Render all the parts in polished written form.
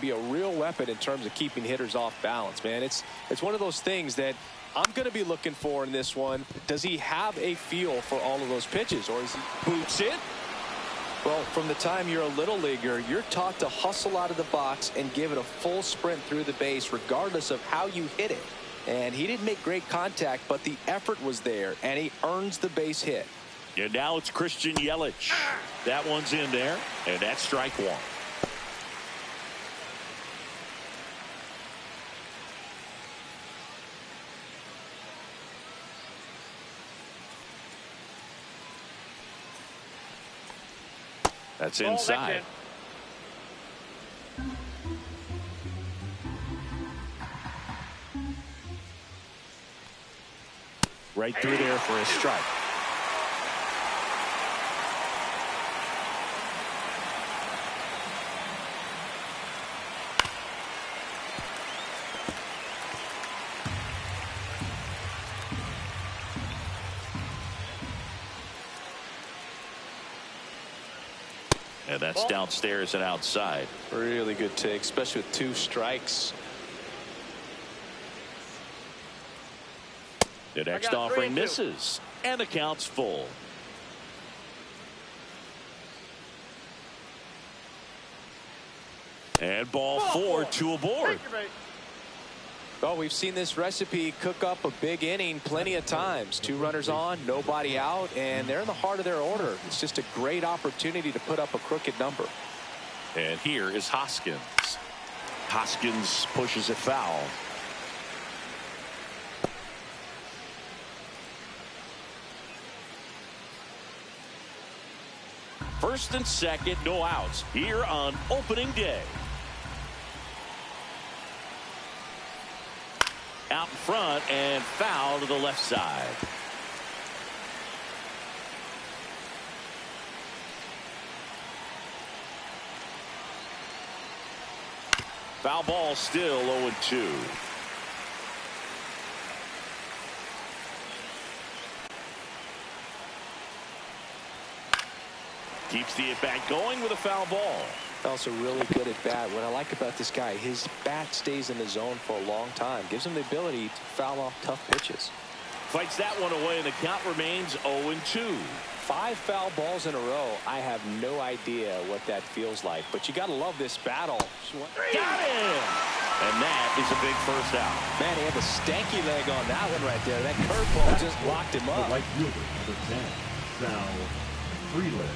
Be a real weapon in terms of keeping hitters off balance, man. It's one of those things that I'm going to be looking for in this one. Does he have a feel for all of those pitches, or is he boots it? Well, from the time you're a little leaguer, you're taught to hustle out of the box and give it a full sprint through the base regardless of how you hit it. And he didn't make great contact, but the effort was there, and he earns the base hit. And now it's Christian Yelich. That one's in there, and that's strike one. That's inside. Right through there for a strike. And that's downstairs and outside. Really good take, especially with 2 strikes. The next offering misses, and the count's full. And ball 4, 2 aboard. Well, we've seen this recipe cook up a big inning plenty of times. 2 runners on, nobody out, and they're in the heart of their order. It's just a great opportunity to put up a crooked number. And here is Hoskins. Hoskins pushes it foul. First and second, no outs here on opening day. Out in front and foul to the left side. Foul ball, still 0-2. Keeps the at-bat going with a foul ball. Also really good at bat. What I like about this guy, his bat stays in the zone for a long time. Gives him the ability to foul off tough pitches. Fights that one away, and the count remains 0-2. 5 foul balls in a row. I have no idea what that feels like, but you got to love this battle. Got him! And that is a big first out. Man, he had a stanky leg on that one right there. That curveball just locked him up. Right fielder, number 10, Sal Frelick.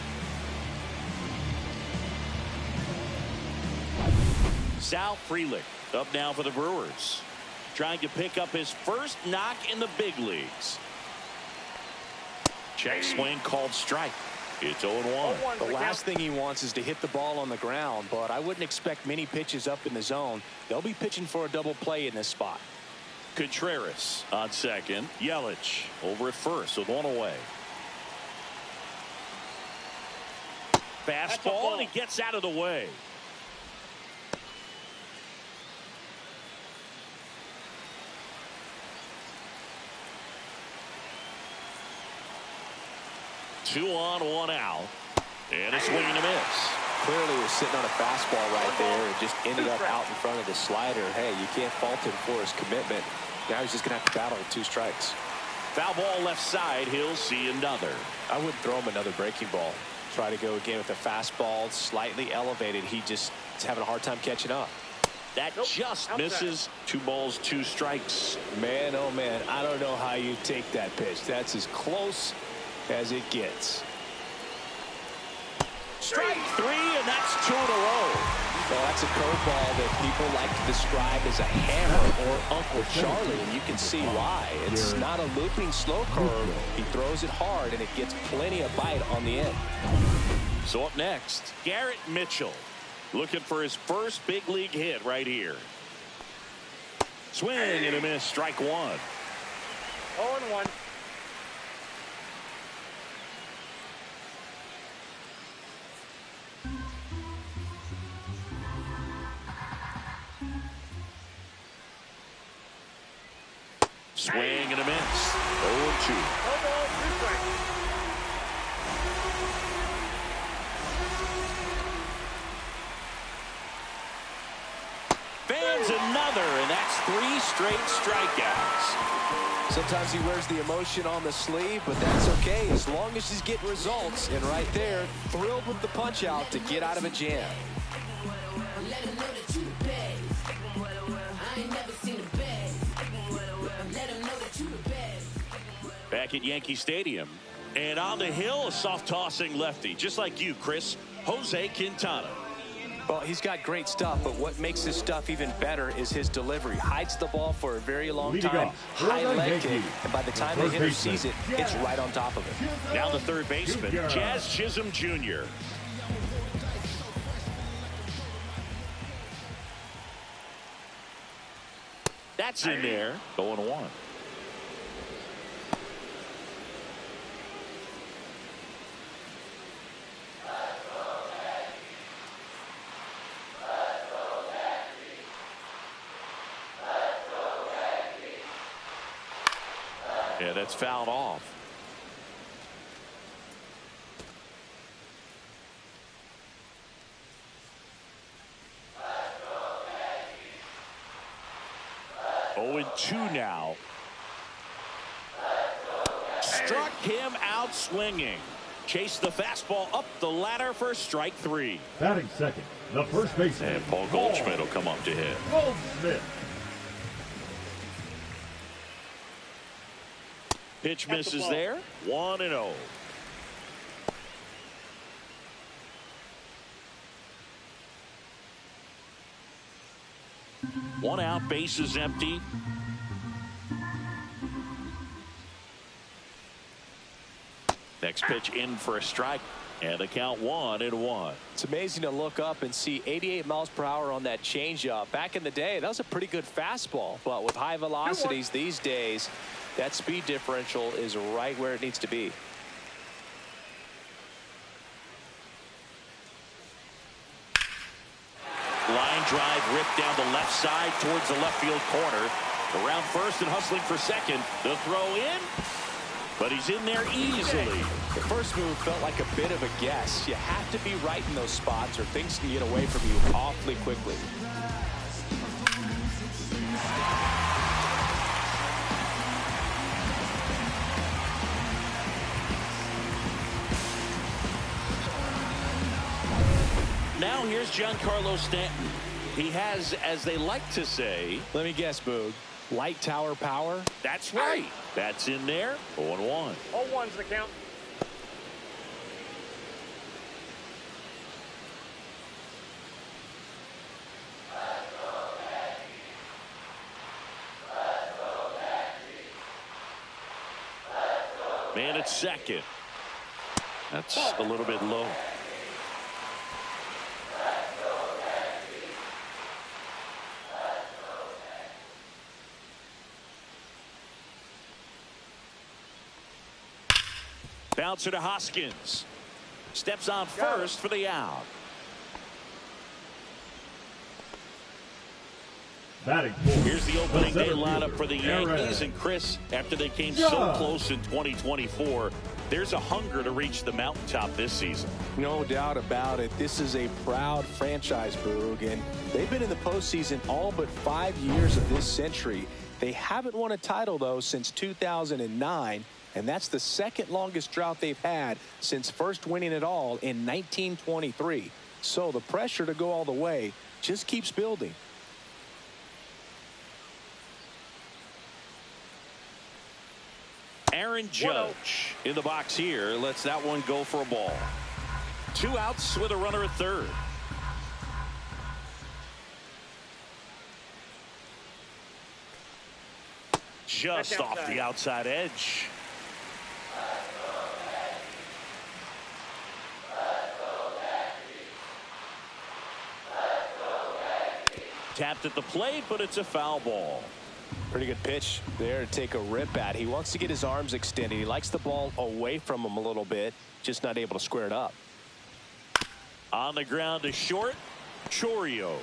Sal Frelick up now for the Brewers, trying to pick up his first knock in the big leagues. Check swing called strike. It's 0-1. The last thing he wants is to hit the ball on the ground, but I wouldn't expect many pitches up in the zone. They'll be pitching for a double play in this spot. Contreras on second. Yelich over at first with 1 away. Fastball, and he gets out of the way. Two on, 1 out, and a swing and a miss. Clearly was sitting on a fastball right there and just ended up out in front of the slider. Hey, you can't fault him for his commitment. Now he's just going to have to battle with 2 strikes. Foul ball left side. He'll see another. I wouldn't throw him another breaking ball. Try to go again with a fastball slightly elevated. He just is having a hard time catching up. That just misses. 2 balls, 2 strikes. Man, oh man, I don't know how you take that pitch. That's as close as it gets. Strike 3, and that's 2 in a row. Well, that's a curveball that people like to describe as a hammer or Uncle Charlie, and you can see why. It's not a looping slow curve. He throws it hard, and it gets plenty of bite on the end. So up next, Garrett Mitchell, looking for his first big league hit right here. Swing and a miss, strike 1. 0-1. Swing and a miss. 0-2. Fans another, and that's 3 straight strikeouts. Sometimes he wears the emotion on the sleeve, but that's okay as long as he's getting results. And right there, thrilled with the punch out to get out of a jam. Back at Yankee Stadium. And on the hill, a soft tossing lefty, just like you, Chris, Jose Quintana. Well, he's got great stuff, but what makes his stuff even better is his delivery. Hides the ball for a very long time, high leg kick, and by the time the hitter sees it, it's right on top of it. Now the third baseman, Jazz Chisholm Jr. That's in there. 0-1. Yeah, that's fouled off. Oh, and 2 now. Struck him out swinging. Chased the fastball up the ladder for strike 3. Batting second, the first baseman. And Paul Goldschmidt will come up to hit. Goldschmidt. Pitch misses there. 1-0. One out, bases empty. Next pitch in for a strike. And the count 1-1. It's amazing to look up and see 88 miles per hour on that changeup. Back in the day, that was a pretty good fastball. But with high velocities these days, that speed differential is right where it needs to be. Line drive ripped down the left side towards the left field corner. Around first and hustling for second. The throw in. But he's in there easily. The first move felt like a bit of a guess. You have to be right in those spots or things can get away from you awfully quickly. Now here's Giancarlo Stanton. He has, as they like to say, let me guess, Boog, light tower power. That's right. That's in there. 0-1. 0-1's the count. Man at second. That's a little bit low. Bouncer to Hoskins. Steps on first for the out. Batting fourth. Here's the opening day lineup fielder, for the Yankees. And Chris, after they came so close in 2024, there's a hunger to reach the mountaintop this season. No doubt about it. This is a proud franchise, Boog, and they've been in the postseason all but 5 years of this century. They haven't won a title, though, since 2009. And that's the second longest drought they've had since first winning it all in 1923. So the pressure to go all the way just keeps building. Aaron Judge in the box here lets that one go for a ball. 2 outs with a runner at third. Just off the outside edge. Tapped at the plate, but it's a foul ball. Pretty good pitch there to take a rip at. He wants to get his arms extended. He likes the ball away from him a little bit, just not able to square it up. On the ground to short, Chourio.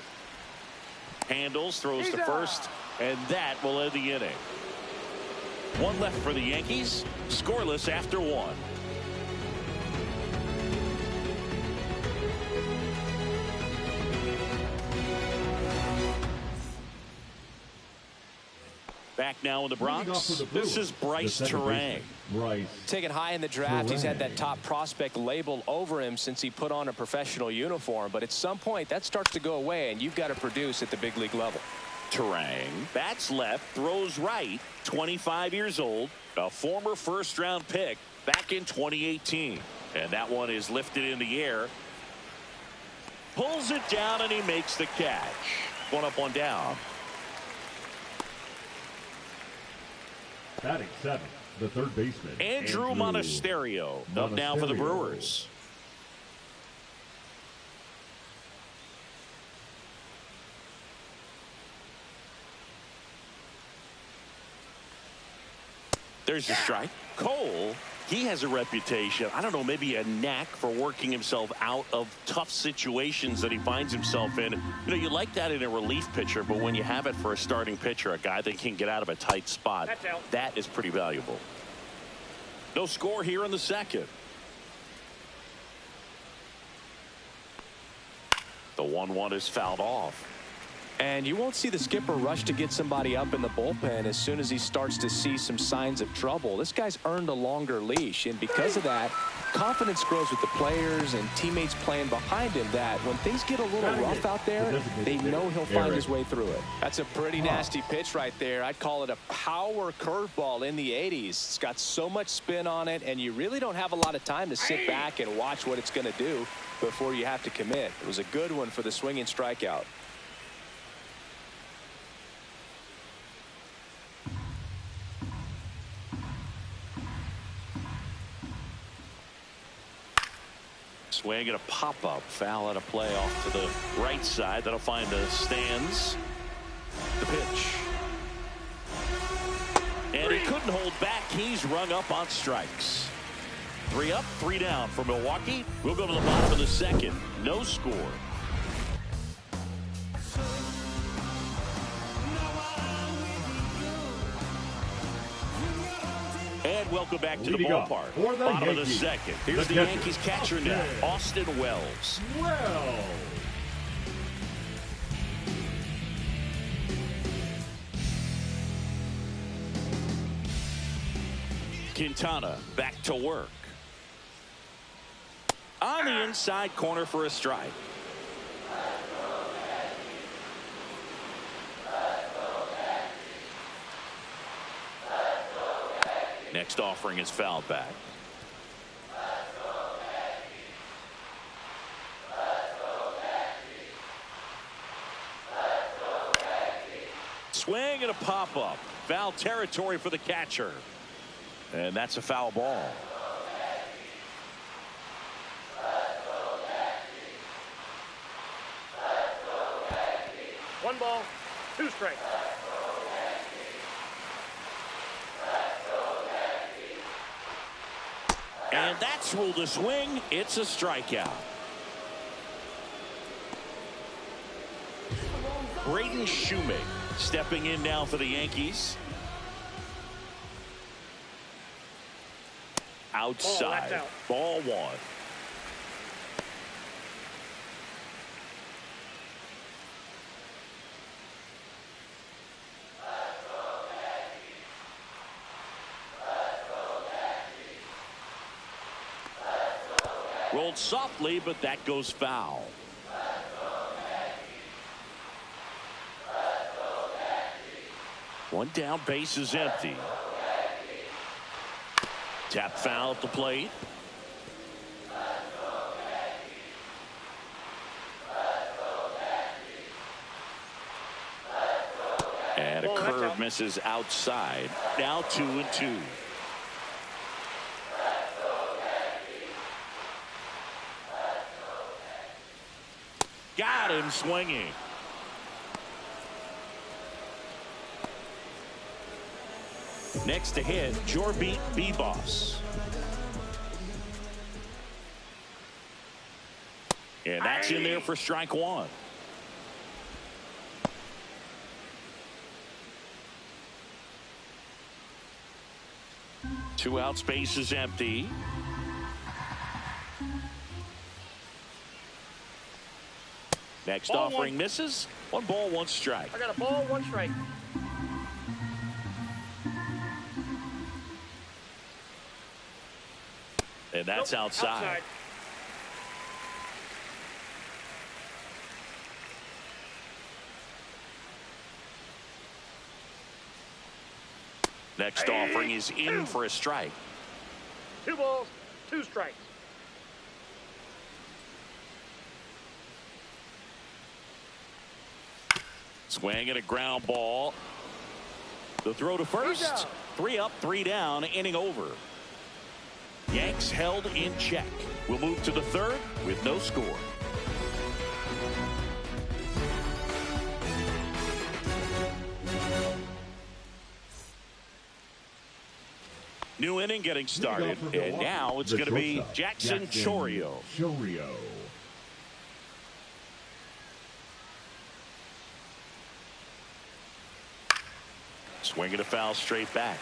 Handles, throws to first, and that will end the inning. 1 left for the Yankees, scoreless after 1. Back now in the Bronx, the this Brewers, is Bryce the second Terang. Bryce. Taken high in the draft, he's had that top prospect label over him since he put on a professional uniform. But at some point, that starts to go away, and you've got to produce at the big league level. Terang bats left, throws right, 25 years old, a former first-round pick back in 2018. And that one is lifted in the air. Pulls it down, and he makes the catch. One up, one down. Batting seventh, the third baseman. Andrew Monasterio up now for the Brewers. There's the strike. Cole, he has a reputation, I don't know, maybe a knack for working himself out of tough situations that he finds himself in. You know, you like that in a relief pitcher, but when you have it for a starting pitcher, a guy that can get out of a tight spot, that is pretty valuable. No score here in the second. The 1-1 is fouled off. And you won't see the skipper rush to get somebody up in the bullpen as soon as he starts to see some signs of trouble. This guy's earned a longer leash, and because of that, confidence grows with the players and teammates playing behind him, that when things get a little rough out there, they know he'll find his way through it. That's a pretty nasty pitch right there. I'd call it a power curveball in the 80s. It's got so much spin on it, and you really don't have a lot of time to sit back and watch what it's going to do before you have to commit. It was a good one for the swinging strikeout. Swing and a pop-up. Foul out of play off to the right side. That'll find the stands. The pitch. And he couldn't hold back. He's rung up on strikes. 3 up, 3 down for Milwaukee. We'll go to the bottom of the second. No score. And welcome back to the ballpark. Bottom of the second. Here's the Yankees catcher now, Austin Wells. Quintana back to work. On the inside corner for a strike. Next offering is fouled back. Swing and a pop-up. Foul territory for the catcher. And that's a foul ball. One ball, 2 strikes. And that's ruled a swing. It's a strikeout. Braden Shoemake stepping in now for the Yankees. Outside. Ball 1. Rolled softly, but that goes foul. One down, base is empty. Tap foul at the plate. And a curve misses outside. Now 2-2. Got him swinging. Next to hit, Jorbeat B-Boss. And that's in there for strike 1. Two out, space is empty. Next offering misses. 1 ball, 1 strike. I got a ball, 1 strike. And that's outside. Next offering is in for a strike. 2 balls, 2 strikes. Swing and a ground ball. The throw to first. 3 up, 3 down, inning over. Yanks held in check. We'll move to the third with no score. New inning getting started, and now it's going to be Jackson Chourio. Swinging a foul straight back.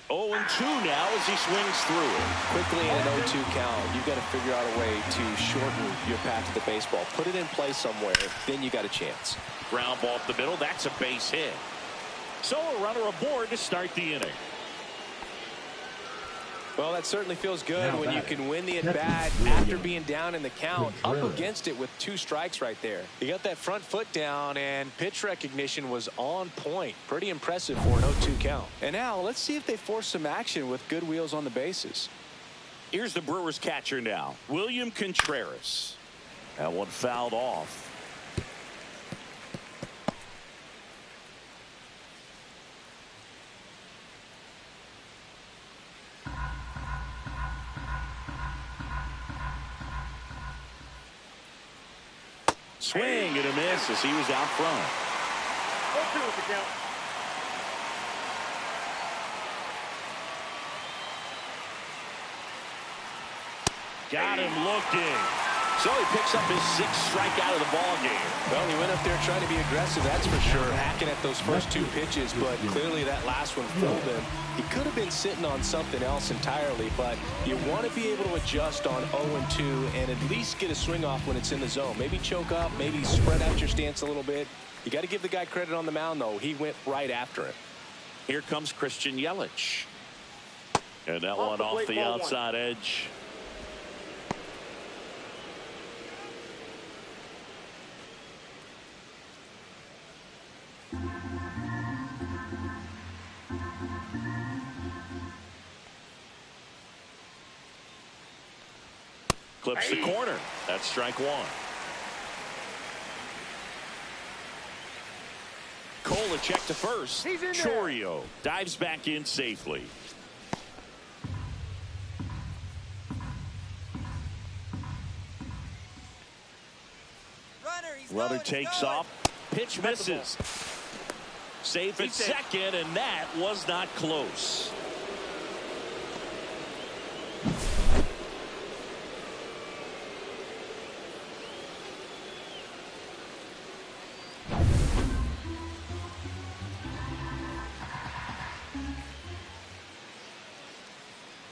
0-2 now as he swings through it. Quickly in an 0-2 count, you've got to figure out a way to shorten your path to the baseball. Put it in play somewhere, then you got a chance. Ground ball up the middle. That's a base hit. So a runner aboard to start the inning. Well, that certainly feels good when you can win the at-bat after being down in the count, up against it with 2 strikes right there. You got that front foot down, and pitch recognition was on point. Pretty impressive for an 0-2 count. And now let's see if they force some action with good wheels on the bases. Here's the Brewers catcher now, William Contreras. That one fouled off. Swing and a miss as he was out front. 0-2 with the count. Got him looking. So he picks up his 6th strikeout of the ball game. Well, he went up there trying to be aggressive, that's for sure, hacking at those first 2 pitches, but clearly that last one fooled him. He could have been sitting on something else entirely, but you want to be able to adjust on 0-2 and at least get a swing off when it's in the zone. Maybe choke up, maybe spread out your stance a little bit. You got to give the guy credit on the mound, though. He went right after it. Here comes Christian Yelich. And that one off the outside edge. Clips the corner. That's strike 1. Cole a check to first. Chourio dives back in safely. Runner takes off. Pitch misses. Safe at second, and that was not close.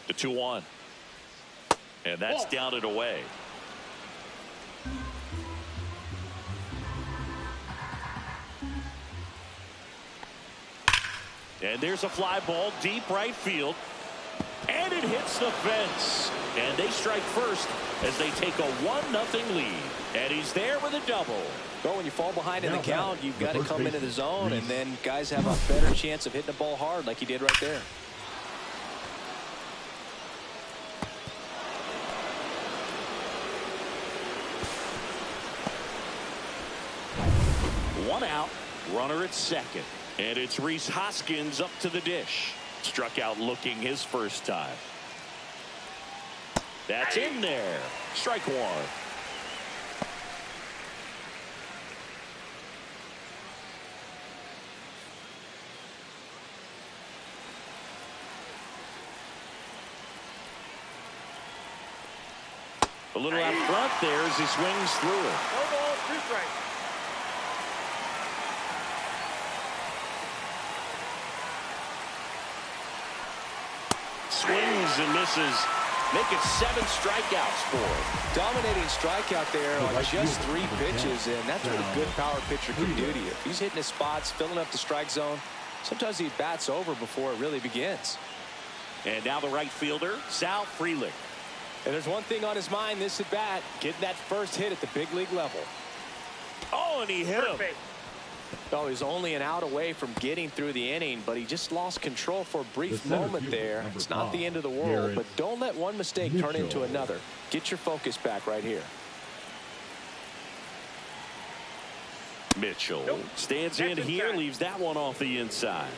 The 2-1. And that's down and away. And there's a fly ball deep right field. And it hits the fence. And they strike first as they take a 1-0 lead. And he's there with a double. Well, when you fall behind in the count, you've got to come into the zone, and then guys have a better chance of hitting the ball hard like he did right there. One out, runner at second. And it's Rhys Hoskins up to the dish. Struck out looking his first time. That's in there. Strike 1. A little out front there as he swings through it. No ball, 2 strikes. Swings and misses. making 7 strikeouts for him. Dominating strikeout there on just 3 pitches, and that's what a good power pitcher can do to you. If he's hitting his spots, filling up the strike zone, sometimes he bats over before it really begins. And now the right fielder, Sal Frelick. And there's one thing on his mind this at bat, getting that first hit at the big league level. Oh, and he hit him. Oh, he's only an out away from getting through the inning, but he just lost control for a brief moment there. It's not the end of the world, but don't let one mistake turn into another. Get your focus back right here. Mitchell stands in here, leaves that one off the inside.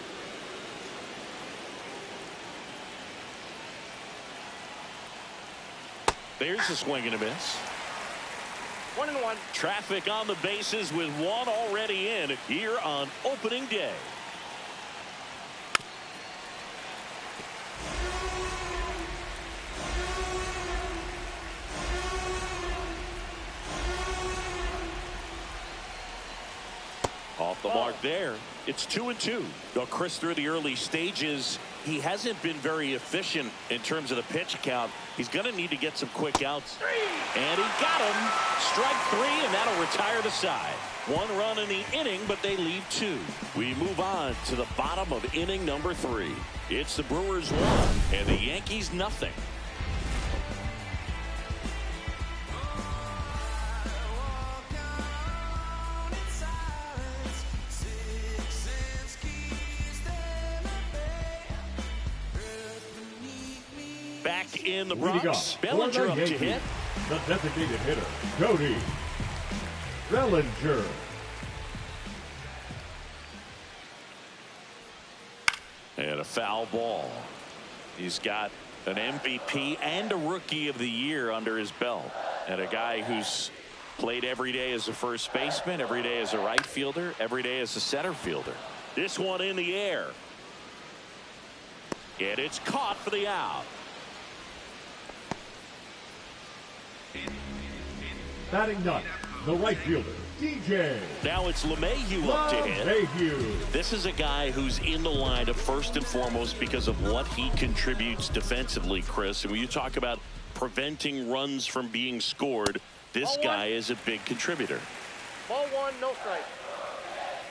There's a swing and a miss. 1-1. Traffic on the bases with one already in here on opening day. Off the mark there. It's 2-2. Now, Chris, through the early stages, he hasn't been very efficient in terms of the pitch count. He's going to need to get some quick outs. And he got him. Strike 3, and that'll retire the side. 1 run in the inning, but they leave 2. We move on to the bottom of inning number 3. It's the Brewers 1 and the Yankees nothing. Back in the Bronx, Bellinger up to hit. The designated hitter, Cody Bellinger. And a foul ball. He's got an MVP and a Rookie of the Year under his belt. And a guy who's played every day as a first baseman, every day as a right fielder, every day as a center fielder. This one in the air. And it's caught for the out. Batting ninth, the right fielder, DJ. Now it's LeMahieu up to hit. LeMahieu. This is a guy who's in the lineup first and foremost because of what he contributes defensively, Chris. And when you talk about preventing runs from being scored, this guy is a big contributor. Ball 1, no strike.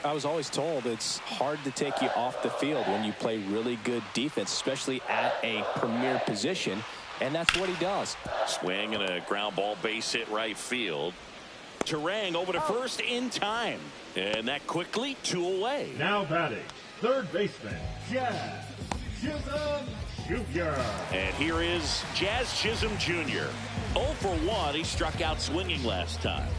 I was always told it's hard to take you off the field when you play really good defense, especially at a premier position. And that's what he does. Swing and a ground ball base hit right field. Turang over to first in time. And that quickly 2 away. Now batting, third baseman, Jazz Chisholm Jr. And here is Jazz Chisholm Jr. 0 for 1. He struck out swinging last time.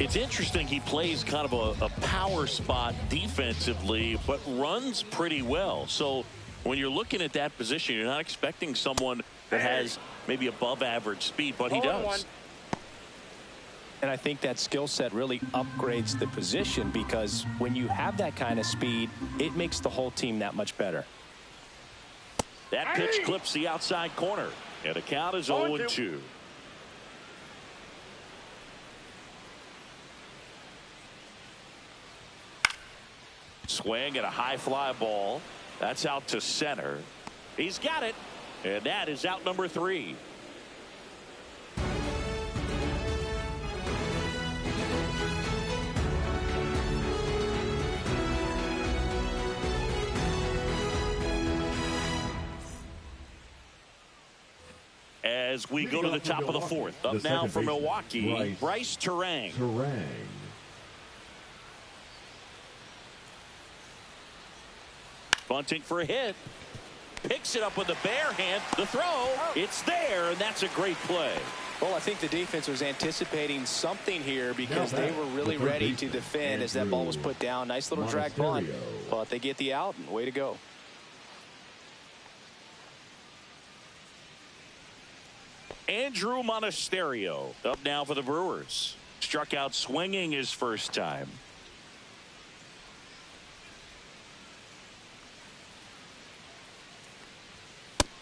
It's interesting he plays kind of a power spot defensively, but runs pretty well. So when you're looking at that position, you're not expecting someone that has maybe above average speed, but he does. And I think that skill set really upgrades the position because when you have that kind of speed, it makes the whole team that much better. That pitch clips the outside corner, and the count is 0-2. Swing and a high fly ball. That's out to center. He's got it. And that is out number 3. As we go to the top of the 4th. Up now for Milwaukee, Bryce Turang. Bunting for a hit. Picks it up with the bare hand. The throw, it's there, and that's a great play. Well, I think the defense was anticipating something here because they were really ready to defend as that ball was put down. Nice little drag bunt, but they get the out, and way to go. Andrew Monasterio up now for the Brewers. Struck out swinging his first time.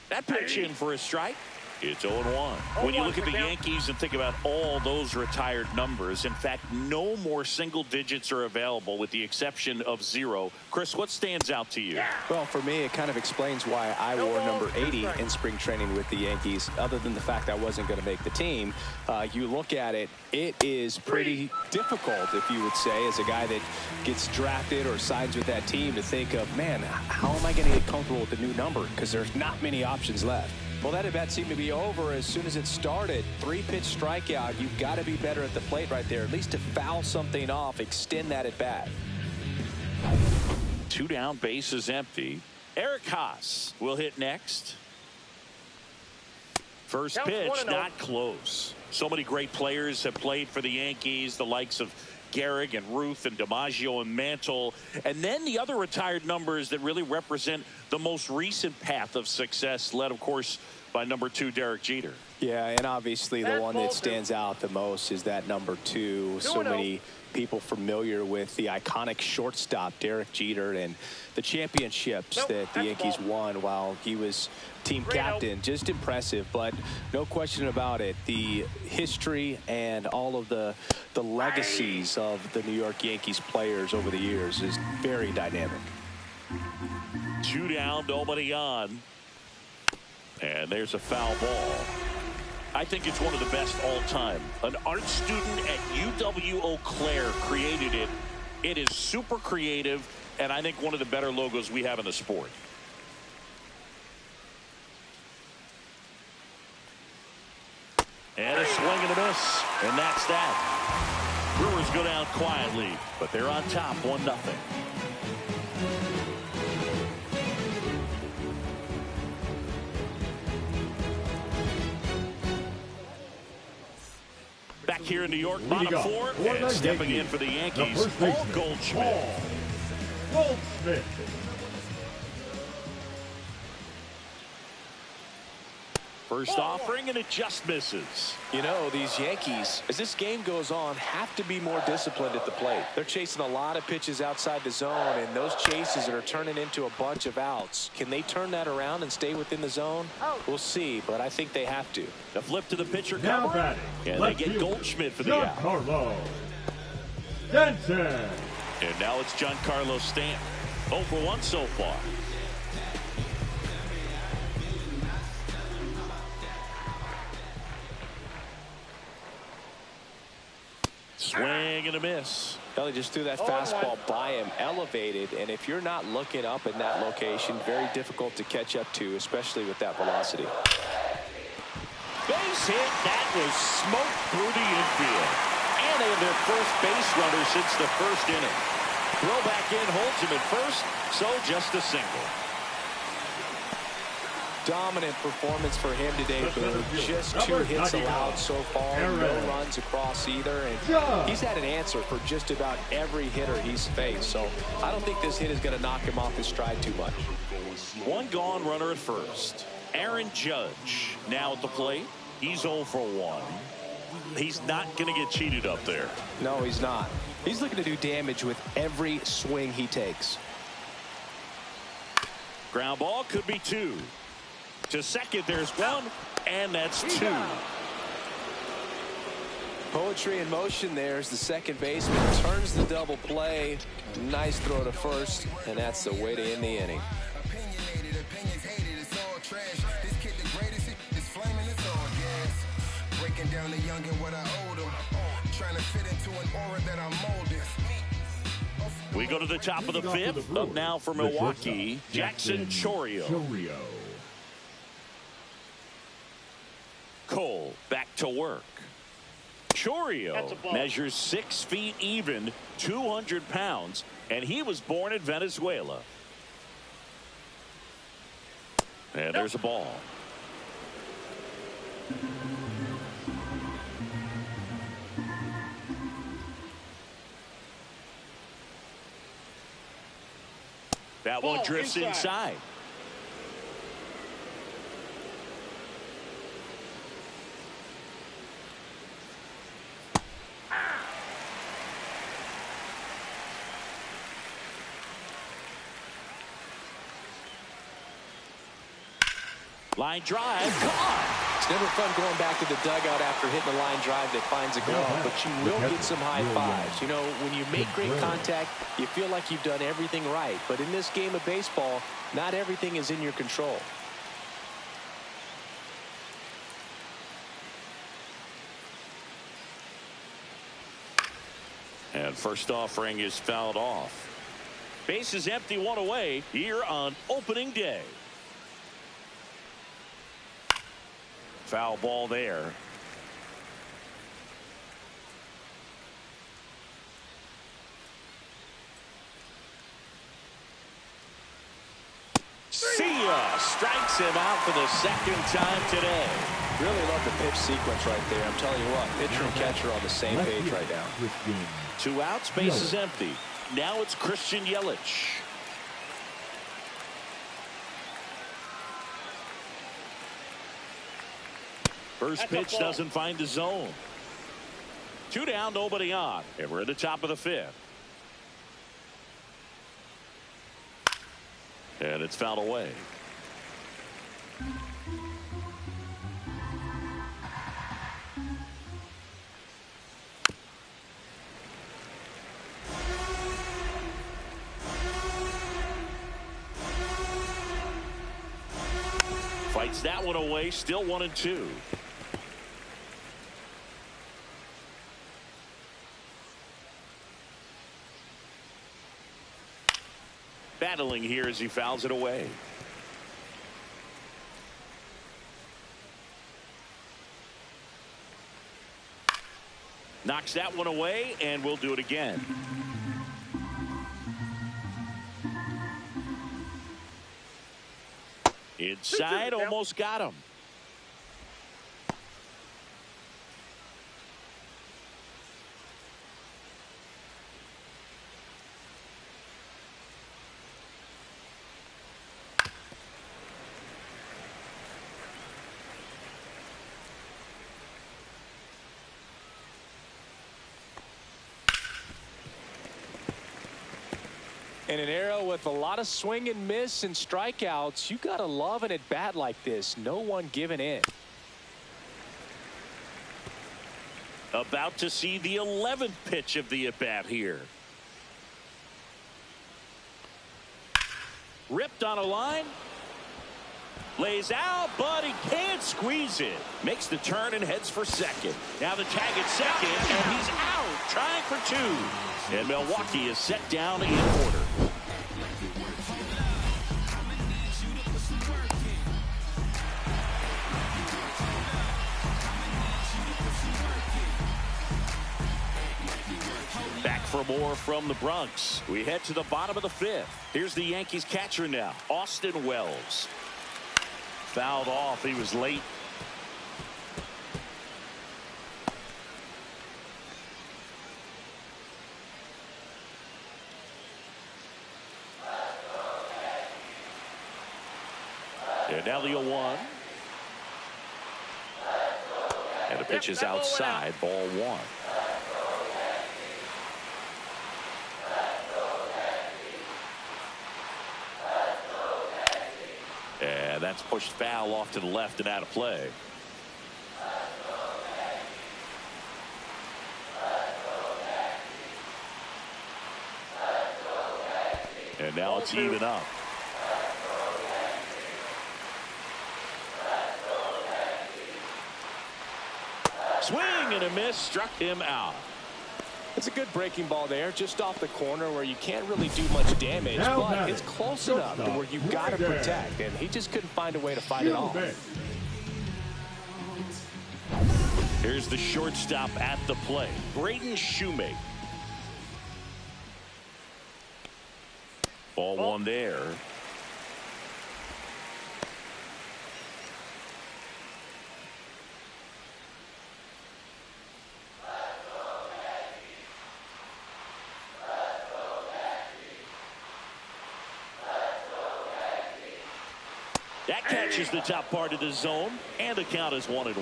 That pitch in for a strike. It's 0-1. When you look at the Yankees and think about all those retired numbers, in fact, no more single digits are available with the exception of 0. Chris, what stands out to you? Well, for me, it kind of explains why I wore number 80 in spring training with the Yankees, other than the fact I wasn't going to make the team. You look at it, it is pretty difficult, if you would say, as a guy that gets drafted or signs with that team, to think of, man, how am I going to get comfortable with the new number? Because there's not many options left. Well, that at-bat seemed to be over as soon as it started. 3-pitch strikeout. You've got to be better at the plate right there, at least to foul something off, extend that at-bat. 2 down, bases empty. Eric Haas will hit next. First pitch, not close. So many great players have played for the Yankees, the likes of Gehrig and Ruth and DiMaggio and Mantle. And then the other retired numbers that really represent the most recent path of success, led, of course, by number 2, Derek Jeter. Yeah, and obviously the one that stands out the most is that number 2. So many people familiar with the iconic shortstop, Derek Jeter, and the championships that the Yankees won while he was team captain. Just impressive, but no question about it. The history and all of the legacies of the New York Yankees players over the years is very dynamic. 2 down, nobody on. And there's a foul ball. I think it's one of the best all time. An art student at UW-Eau Claire created it. It is super creative, and I think one of the better logos we have in the sport. And a swing and a miss, and that's that. Brewers go down quietly, but they're on top 1-0. Back here in New York, bottom 4, and stepping in for the Yankees, Paul Goldschmidt. First offering, and it just misses. You know, these Yankees, as this game goes on, have to be more disciplined at the plate. They're chasing a lot of pitches outside the zone, and those chases are turning into a bunch of outs. Can they turn that around and stay within the zone? We'll see, but I think they have to. The flip to the pitcher cover, and they get Goldschmidt for the out. Giancarlo Stanton. And now it's Giancarlo Stanton. 0 for 1 so far. Swing and a miss. Well, he just threw that fastball by him, elevated, and if you're not looking up in that location, very difficult to catch up to, especially with that velocity. Base hit, that was smoked through the infield. And they have their first base runner since the first inning. Throw back in, holds him at first, so just a single. Dominant performance for him today, Boone. Just 2 hits allowed so far, no runs across either, and he's had an answer for just about every hitter he's faced, so I don't think this hit is going to knock him off his stride too much. 1 gone, runner at first. Aaron Judge now at the plate. He's 0 for 1. He's not going to get cheated up there. No, he's not. He's looking to do damage with every swing he takes. Ground ball, could be 2. To second, there's 1, and that's 2. Poetry in motion there as the second baseman turns the double play. Nice throw to first, and that's the way to end the inning. Down the young and what I owed him, trying to fit into an aura that I'm molded. We go to the top of the 5th. Up now for Milwaukee, Jackson Chourio. Cole back to work. Chourio measures 6 feet even, 200 pounds, and he was born in Venezuela. And there's a ball. That one drifts inside. Line drive, caught. never fun going back to the dugout after hitting a line drive that finds a glove, but you will get some high fives. You know, when you make great contact, you feel like you've done everything right. But in this game of baseball, not everything is in your control. And first offering is fouled off. Base is empty, one away here on opening day. Foul ball there. See ya. Strikes him out for the second time today. Really love the pitch sequence right there. I'm telling you what, pitcher and catcher on the same page right now. 2 outs, base is empty. Now it's Christian Yelich. First pitch doesn't find the zone. 2 down, nobody on. And we're at the top of the 5th. And it's fouled away. Fights that one away, still 1-2. Battling here as he fouls it away. Knocks that one away, and we'll do it again. Inside, almost got him. In an era with a lot of swing and miss and strikeouts, you gotta love an at-bat like this. No one giving in. About to see the 11th pitch of the at-bat here. Ripped on a line. Lays out, but he can't squeeze it. Makes the turn and heads for second. Now the tag at second, and he's out, trying for 2. And Milwaukee is set down in order. Back for more from the Bronx. We head to the bottom of the 5th. Here's the Yankees catcher now, Austin Wells. Fouled off. He was late. And now the 0-1. And the pitch is outside. Ball 1. And that's pushed foul off to the left and out of play. And now it's even up. Swing and a miss, struck him out. It's a good breaking ball there, just off the corner where you can't really do much damage, but it's close enough to where you've got to protect, and he just couldn't find a way to fight it off. Here's the shortstop at the plate, Braden Shoemake. Ball 1 there. That catches the top part of the zone, and the count is 1-1.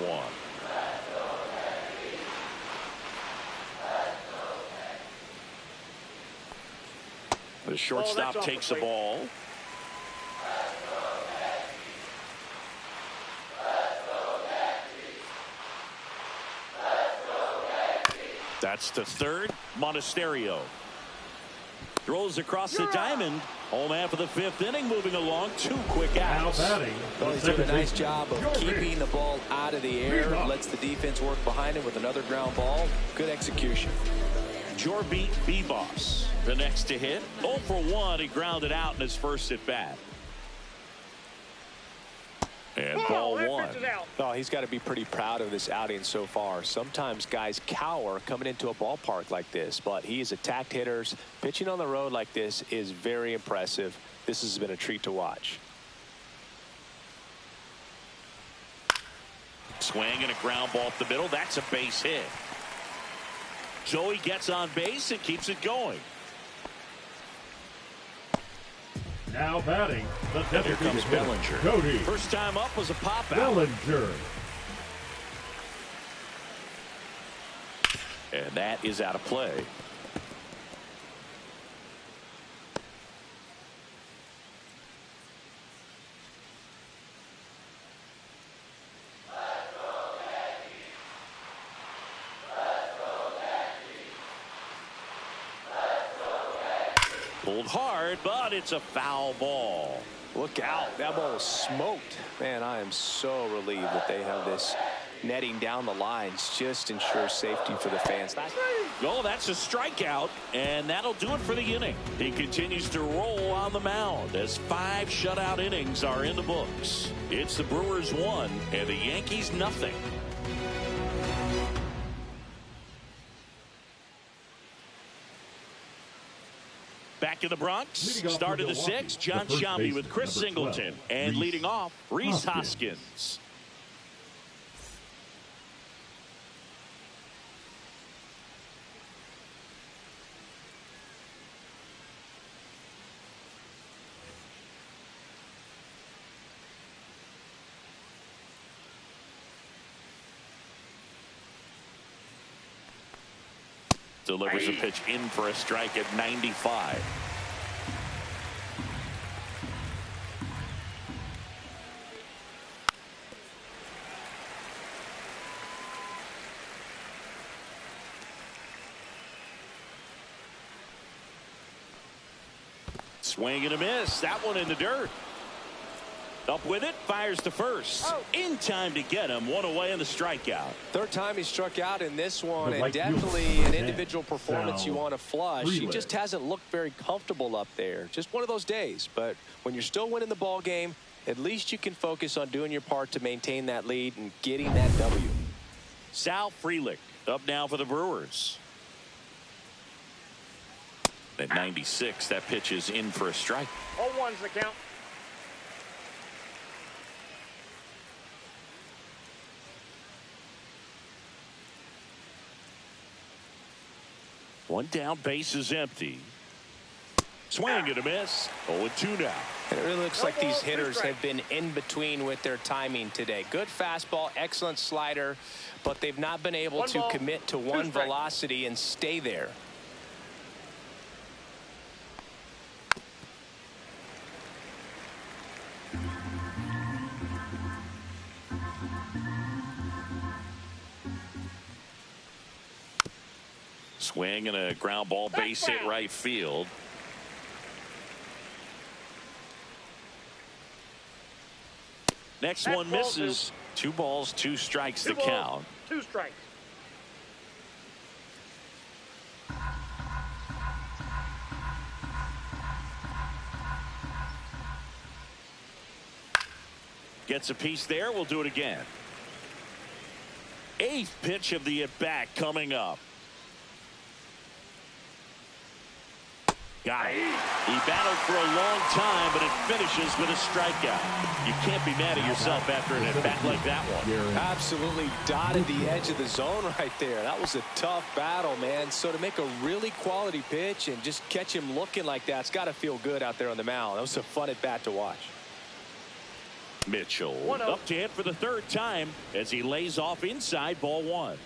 The shortstop takes the ball. That's to third. Monasterio throws across the diamond. Home half of the fifth inning, moving along. 2 quick Now outs. batting. Well, he's doing a nice job of keeping the ball out of the air. Rebound. Lets the defense work behind him with another ground ball. Good execution. Jorbeat Beboss, the next to hit. 0 for 1. He grounded out in his first at bat. And ball that one. pitch is out. Oh, he's got to be pretty proud of this outing so far. Sometimes guys cower coming into a ballpark like this, but he has attacked hitters. Pitching on the road like this is very impressive. This has been a treat to watch. Swing and a ground ball up the middle. That's a base hit. Joey gets on base and keeps it going. Now batting. The Here designated comes hitter, Bellinger. Cody First time up was a pop out. Bellinger. And that is out of play. Pulled hard, but it's a foul ball. Look out. That ball was smoked. Man, I am so relieved that they have this netting down the lines. Just ensures safety for the fans. Oh, that's a strikeout, and that'll do it for the inning. He continues to roll on the mound as 5 shutout innings are in the books. It's the Brewers 1 and the Yankees nothing. Back in the Bronx, Leading off start for of the Milwaukee, 6th, John the first Sciambi with baseman, Chris number 12, Singleton. And Rhys leading off, Rhys Hoskins. Hoskins. Delivers a pitch in for a strike at 95. Swing and a miss. That one in the dirt. Up with it, fires to first. Oh. In time to get him. One away in the strikeout. Third time he struck out in this one, The and right definitely fielder, an Matt individual performance you want to flush. He Freeland. just hasn't looked very comfortable up there. Just one of those days. But when you're still winning the ball game, at least you can focus on doing your part to maintain that lead and getting that W. Sal Frelick up now for the Brewers. At 96, that pitch is in for a strike. 0-1's the count. One down, base is empty. Swing and a miss. 0-2 now. And it really looks No like these ball, 2 hitters strikes. have been in between with their timing today. Good fastball, excellent slider, but they've not been able 1 to ball, commit to 2 one strikes. velocity and stay there. Swing and a ground ball, base hit right field. Next That's one ball misses. 2 balls, 2 strikes 2 the balls, count. 2 strikes. Gets a piece there. We'll do it again. 8th pitch of the at-bat coming up. Got it. He battled for a long time, but it finishes with a strikeout. You can't be mad at yourself after an at-bat like that one. Absolutely dotted the edge of the zone right there. That was a tough battle, man. So to make a really quality pitch and just catch him looking like that, it's got to feel good out there on the mound. That was a fun at-bat to watch. Mitchell 1-0. up to hit for the 3rd time as he lays off inside ball 1.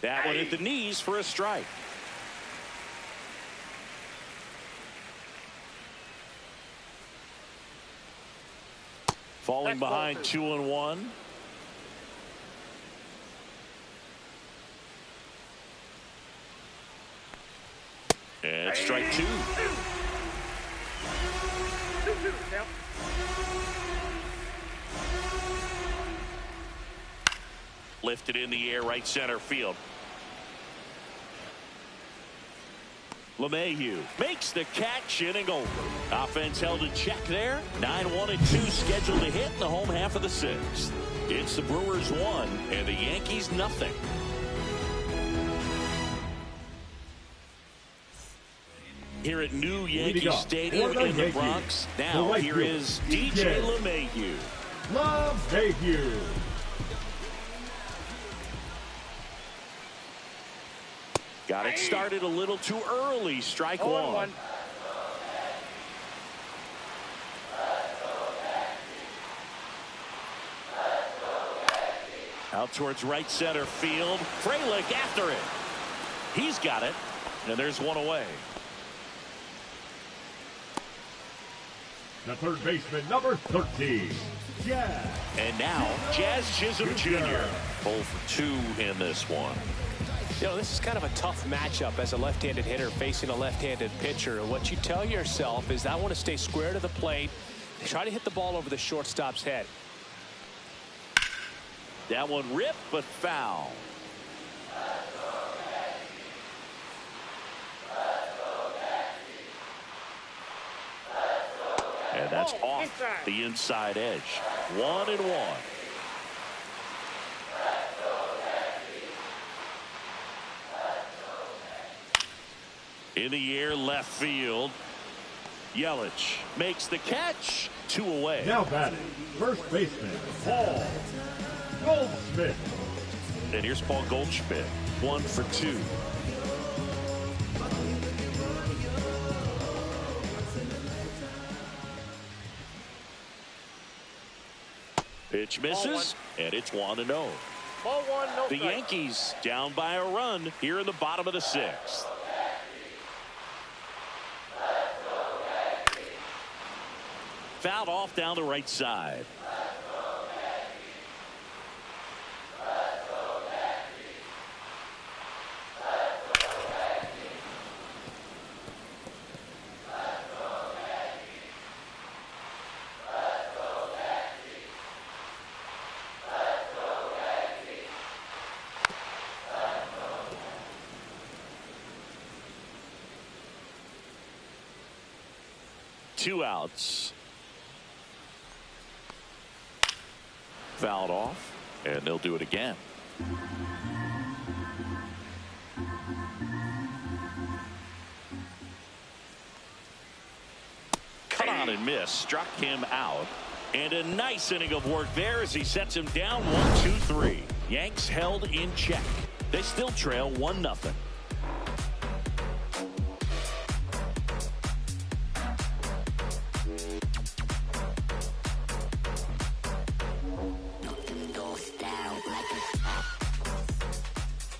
That one hit the knees for a strike. Falling That's ball behind 2. 2-1. And strike 2. 2-2, count. Lifted in the air, right center field. LeMahieu makes the catch, inning over. Offense held in check there. 9-1-2 scheduled to hit in the home half of the 6th. It's the Brewers 1 and the Yankees nothing. Here at New Yankee Stadium in the Bronx. Now here is DJ LeMahieu. LeMahieu. Got it started a little too early. Strike 1. Out towards right center field. Frelick after it. He's got it. And there's one away. The third baseman, number 13, Jazz. And now, Jazz Chisholm Jr. 0 for 2 in this one. You know, this is kind of a tough matchup as a left-handed hitter facing a left-handed pitcher. What you tell yourself is I want to stay square to the plate, try to hit the ball over the shortstop's head. That one ripped, but foul. And that's off the inside edge. 1-1. In the air, left field. Yelich makes the catch. 2 away. Now batting, first baseman, Paul Goldschmidt. And here's Paul Goldschmidt. 1 for 2. Pitch misses, and it's 1-0. Ball 1, no The strike. Yankees down by a run here in the bottom of the 6th. Fouled off down the right side. Two outs. Fouled off, and they'll do it again. Cut on and miss. Struck him out. And a nice inning of work there as he sets him down 1-2-3. Yanks held in check. They still trail 1-0.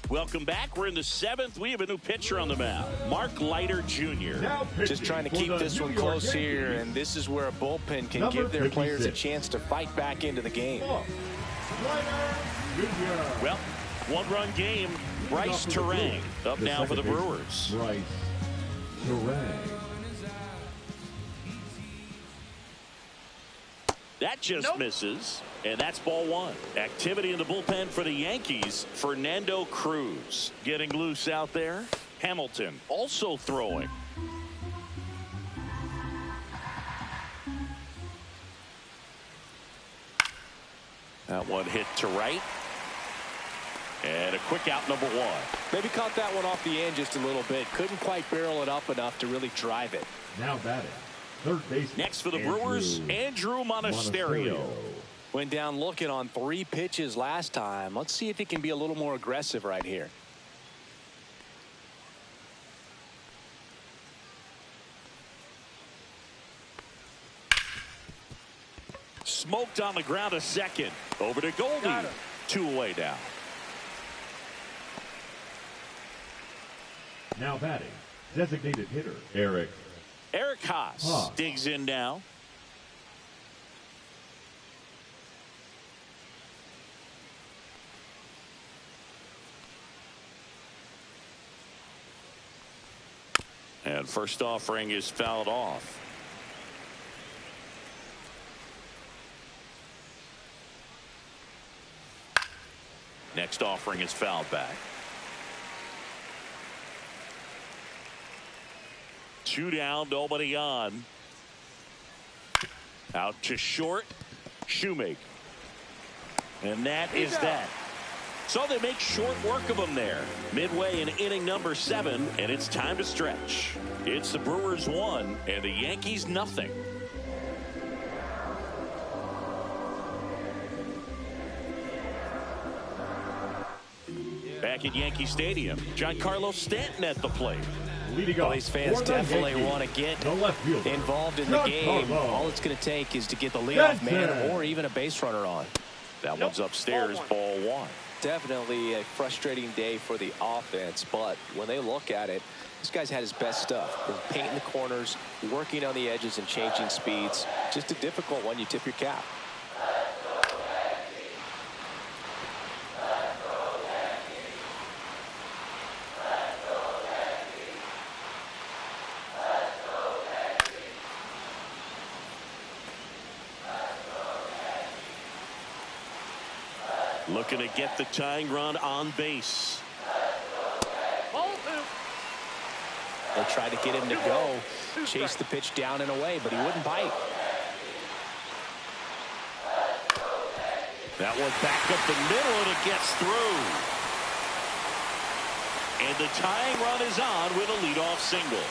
Welcome back. We're in the 7th. We have a new pitcher on the mound, Mark Leiter Jr. Just trying to keep this one close here, and this is where a bullpen can give their players a chance to fight back into the game. Well, 1-run game. Bryce Terang up now for the Brewers. Bryce Terang. That just misses, and that's ball 1. Activity in the bullpen for the Yankees. Fernando Cruz getting loose out there. Hamilton also throwing. That one hit to right. And a quick out, number 1. Maybe caught that one off the end just a little bit. Couldn't quite barrel it up enough to really drive it. Now batting, third baseman. Next for the Brewers, Andrew Monasterio. Went down looking on 3 pitches last time. Let's see if he can be a little more aggressive right here. Smoked on the ground a second. Over to Goldie. 2 away now. Now batting, designated hitter, Eric Haas digs in now. And first offering is fouled off. Next offering is fouled back. 2 down, nobody on. Out to short, Shoemaker. And that is that. So they make short work of them there. Midway in inning number 7, and it's time to stretch. It's the Brewers 1 and the Yankees nothing. Back at Yankee Stadium, Giancarlo Stanton at the plate. Well, these fans definitely want to get involved in the game. All it's going to take is to get the leadoff man or even a base runner on. That one's upstairs, ball 1. Definitely a frustrating day for the offense, but when they look at it, this guy's had his best stuff. Painting the corners, working on the edges and changing speeds. Just a difficult one. You tip your cap. Looking to get the tying run on base. They tried to get him to go, chase the pitch down and away, but he wouldn't bite. That one back up the middle, and it gets through. And the tying run is on with a leadoff single.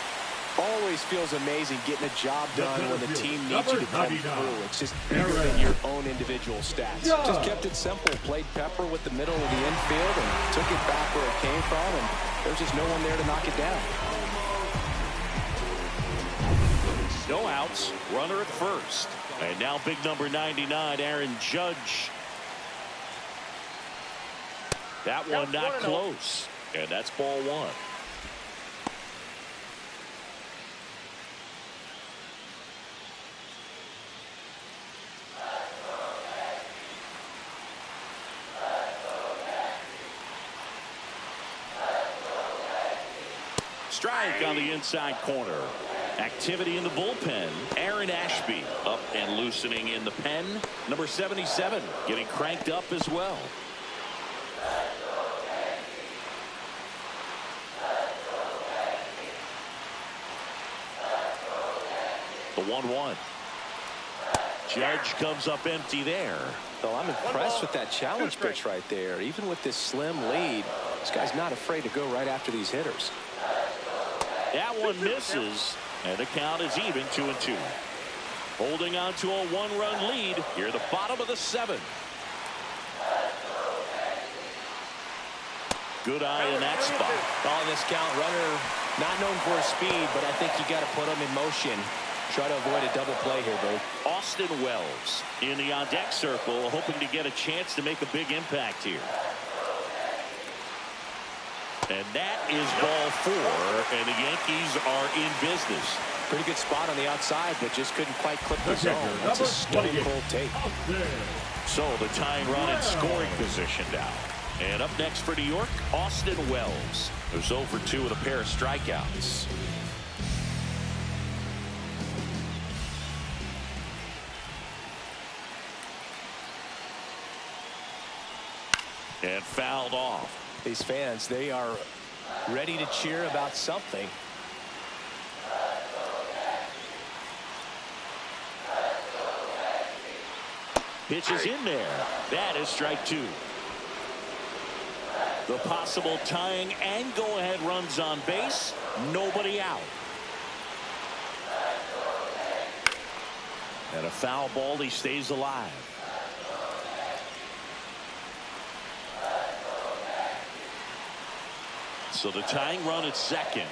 Always feels amazing getting a job done when the team needs you to come through. It's just bigger than your own individual stats. Just kept it simple. Played pepper with the middle of the infield and took it back where it came from, and there's just no one there to knock it down. No outs. Runner at first. And now big number 99, Aaron Judge. That one not close. And that's ball 1. Strike on the inside corner. Activity in the bullpen. Aaron Ashby up and loosening in the pen. Number 77 getting cranked up as well. The 1-1. Judge comes up empty there. So I'm impressed with that challenge pitch right there. Even with this slim lead, this guy's not afraid to go right after these hitters. That one misses, and the count is even 2-2. Holding on to a 1-run lead here at the bottom of the 7th. Good eye in that spot. On this count, runner not known for his speed, but I think you got to put him in motion. Try to avoid a double play here, Dave. Austin Wells in the on-deck circle, hoping to get a chance to make a big impact here. And that is ball 4, and the Yankees are in business. Pretty good spot on the outside, but just couldn't quite clip the zone. That's a stone cold take. So the tying run in scoring position now. And up next for New York, Austin Wells, who's 0 for 2 with a pair of strikeouts. And fouled off. These fans, they are ready to cheer about something. Pitch is in there. That is strike 2. The possible tying and go-ahead runs on base. Nobody out. And a foul ball. He stays alive. So the tying run at second.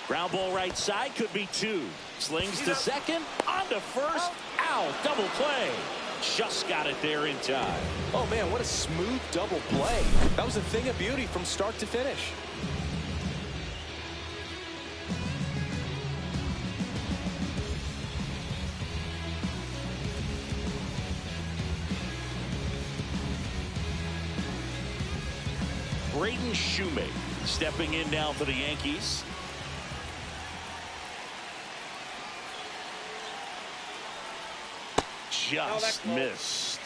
Ground ball right side, could be 2. Slings to second, on to first, out, double play. Just got it there in time. Oh man, what a smooth double play. That was a thing of beauty from start to finish. Braden Shoemaker stepping in now for the Yankees. Just missed.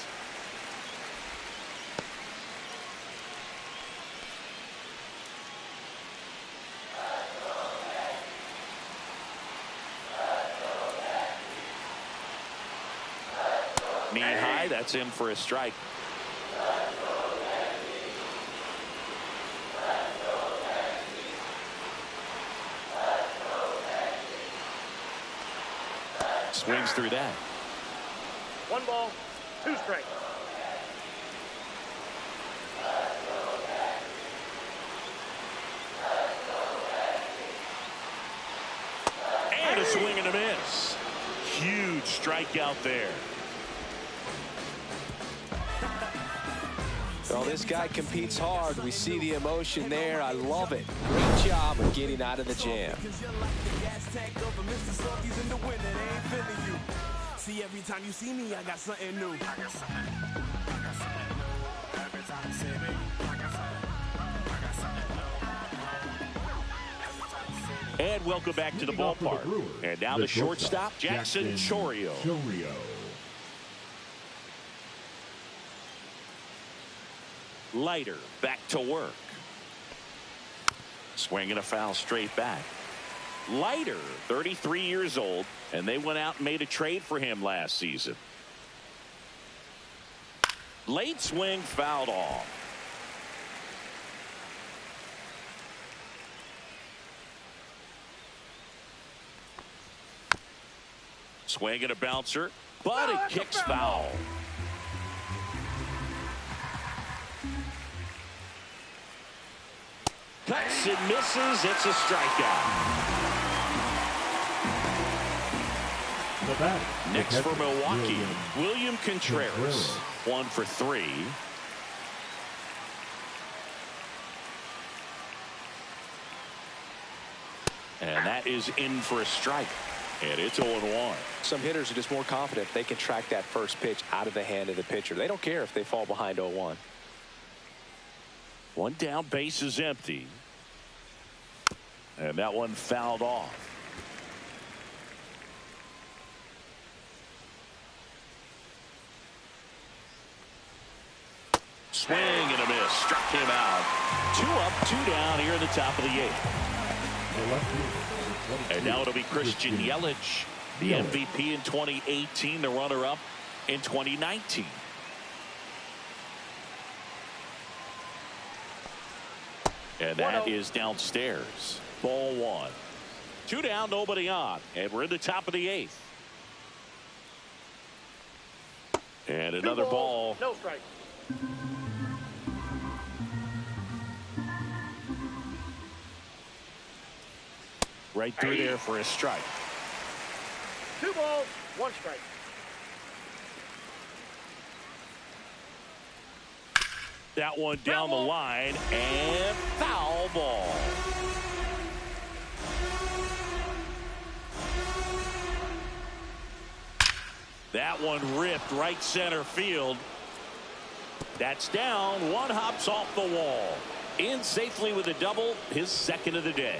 Knee high, that's in for a strike. Swings through that. 1 ball, 2 strikes. And a swing and a miss. Huge strikeout there. Well, this guy competes hard. We see the emotion there. I love it. Great job of getting out of the jam. See, every time you see me, I got something new. And welcome back to the ballpark. And now the shortstop, Jackson Chourio. Leiter back to work. Swinging a foul straight back. Leiter, 33 years old, and they went out and made a trade for him last season. Late swing, fouled off. Swing and a bouncer, but it kicks foul. Cuts and misses. It's a strikeout. Next for Milwaukee, William Contreras. 1 for 3. And that is in for a strike. And it's 0-1. Some hitters are just more confident they can track that first pitch out of the hand of the pitcher. They don't care if they fall behind 0-1. 1 down, base is empty. And that one fouled off. Swing and a miss. Struck him out. 2 up, 2 down here in the top of the 8th. And now it'll be Christian Yelich, the MVP in 2018, the runner-up in 2019. And that is downstairs. Ball 1. 2 down, nobody on. And we're in the top of the 8th. And another ball. No strike. Right through there for a strike. 2 balls, 1 strike. That one down the line and foul ball. That one ripped right center field. That's down. 1 hops off the wall. In safely with a double, his 2nd of the day.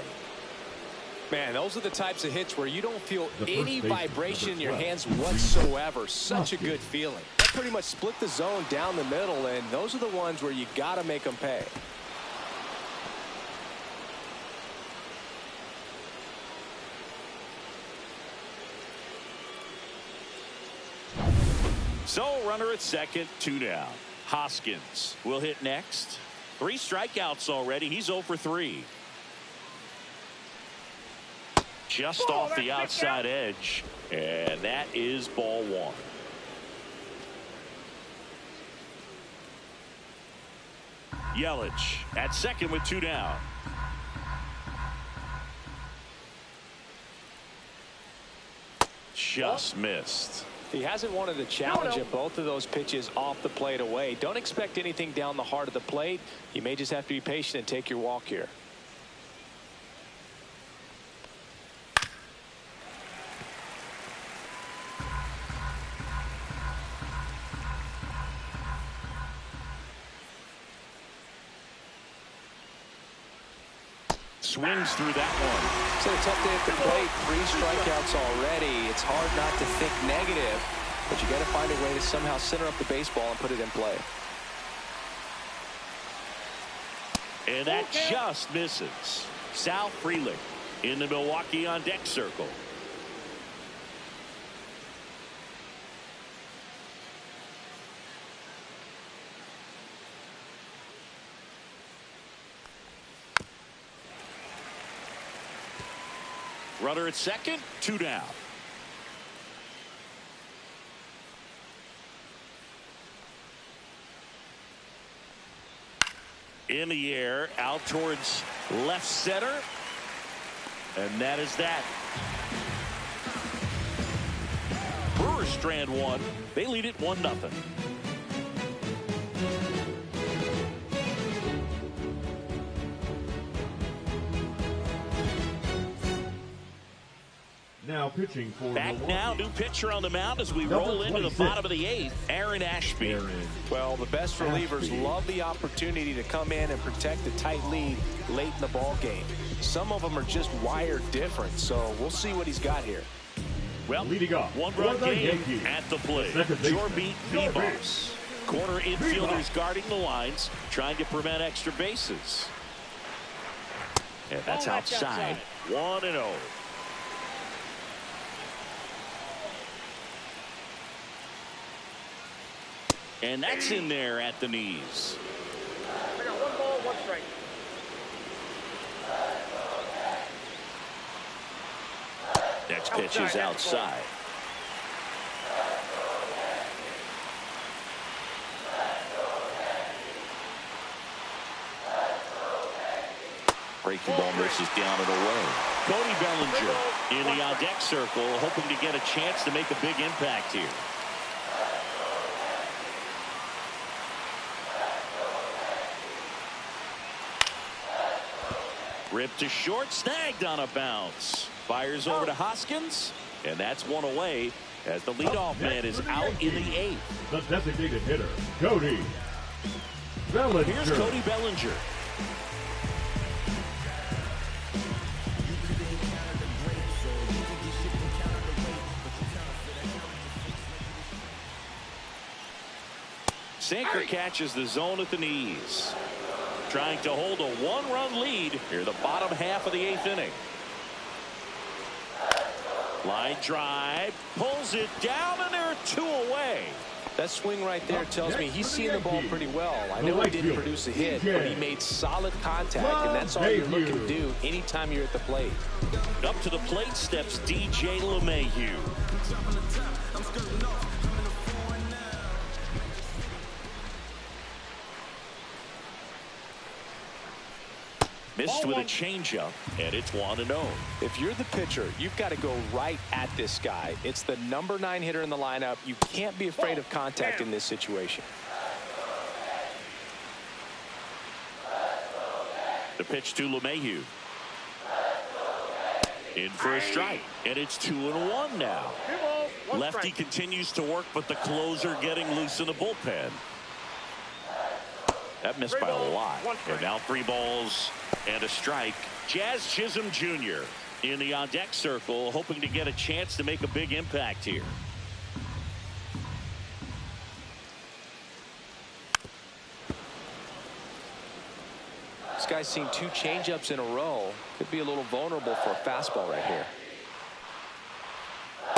Man, those are the types of hits where you don't feel any vibration in your hands whatsoever. Such a good feeling. That pretty much split the zone down the middle, and those are the ones where you got to make them pay. So runner at second, 2 down. Hoskins will hit next. 3 strikeouts already. He's 0 for 3. Just off the outside edge, and that is ball 1. Yelich at second with 2 down. Just missed. He hasn't wanted a challenge at both of those pitches off the plate away. Don't expect anything down the heart of the plate. You may just have to be patient and take your walk here. Swings through that one. So a tough day at the plate. 3 strikeouts already. It's hard not to think negative. but you got to find a way to somehow center up the baseball and put it in play. And that just misses. Sal Frelick in the Milwaukee on deck circle. Runner at second, 2 down. In the air, out towards left center. And that is that. Brewers strand one. They lead it 1-0. Now pitching for Back Milwaukee. now, new pitcher on the mound as we Number roll into the 26. bottom of the 8th, Aaron Ashby. Well, the best relievers Ashby. love the opportunity to come in and protect a tight lead late in the ball game. Some of them are just wired different, so we'll see what he's got here. Well, Leading off one-run for the game Yankees, at the plate. second baseman, Jorbeat Jorbeat. Vivas. Corner infielders guarding the lines, trying to prevent extra bases. And that's outside. 1-0. And that's in there at the knees. I got 1 ball, 1 strike. Next pitch is outside. Breaking ball misses down and away. Cody Bellinger in the on deck circle, hoping to get a chance to make a big impact here. Ripped to short, snagged on a bounce. Fires over to Hoskins, and that's one away as the leadoff man is out in the 8th. The designated hitter, Cody Bellinger. Here's Cody Bellinger. Sinker catches the zone at the knees. Trying to hold a 1-run lead near the bottom half of the 8th inning. Line drive, pulls it down, and there are 2 away. That swing right there tells me he's seen the ball pretty well. I know he didn't produce a hit, but he made solid contact, and that's all you're looking to do anytime you're at the plate. Up to the plate steps DJ LeMahieu. Missed with a changeup, and it's 1-0. If you're the pitcher, you've got to go right at this guy. It's the number 9 hitter in the lineup. You can't be afraid of contact in this situation. The pitch to LeMahieu. In for a strike, and it's 2-1 now. 2 balls, 1 Lefty strike. continues to work, but the closer getting loose in the bullpen. That missed by a lot. And now 3 balls and a strike. Jazz Chisholm Jr. in the on deck circle, hoping to get a chance to make a big impact here. This guy's seen 2 changeups in a row. Could be a little vulnerable for a fastball right here.